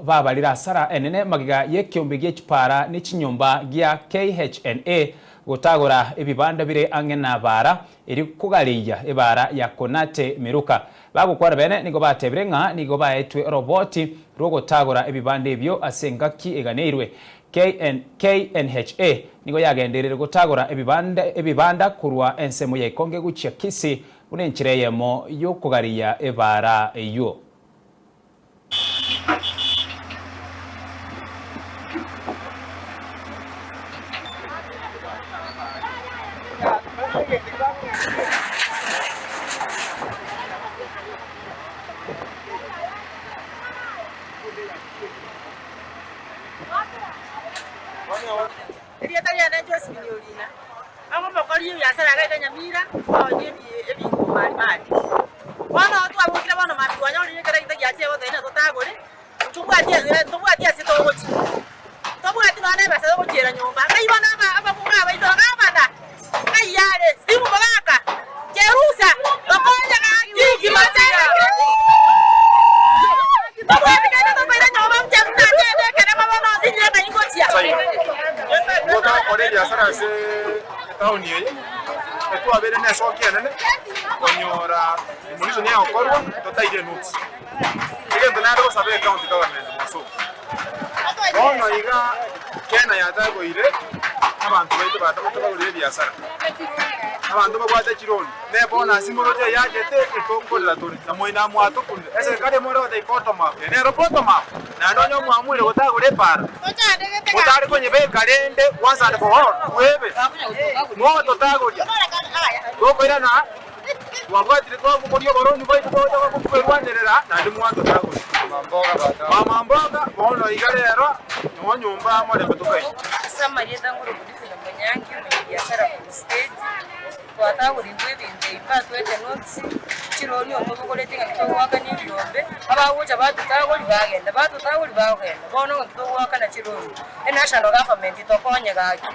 babalira asara enene magiga yekiombe gy'ekipara n'ikinyumba gya KHNA Gotagorwa ebibanda bire ang'ena bara eri kugaliya ebara ya Konate Miruka bagukwara bene nigo batebire ng'a nigo baetwe roboti rwo Gotagorwa ebibanda ebyo asengaki eganeirwe KNHA nigo yagenderere Gotagorwa ebibanda kurwa ensemo ya ikonge guchya kisi unenchireyemo yokugaliya ebara eyo. Nyamira wana watu abukira bano mabigwanya uri nyekera gitagiye wote ina Gotagorwa tubwatia sitogochi tubwati bana basa gukira nyumba kayibona abakunga baito kabana kayale simu bagaka jerusa bakonja gigi masera tubwati kana tubwira nyumba mjamta tete kana mabano sinye kayingochia Gotagorwa ya sara se tauni ye etu abere ne soki enene onyora munizo ne okorwa totaire nuts ile ndonado sabe county government so ono iga kena yatago ile abantu baito batagorwa ebyasara abantu bagwata kironi ne bona simoroje yagete ekongola toni namoina mwato kunde ese kale moro de kotoma ne ropoto ma na ndonyo mwamule Gotagorwa para Gotagorwa kwenye be kalende once and for all webe mo Gotagorwa goko ira na wabwatire kwa kumuriyo boroni baito kwa kwerwanderera na ndi mwanto Gotagorwa mama bono igarero no nyumba mo de kutukai samari danguru kudifuna manyangi mu yasara ku stage Gotagorwa ibintu ipatwete notsi kironi omugogolete ngakito waka n'ibirombe abawoja Gotagorwa bagenda bono ngakito waka na kironi national government itokonye gaki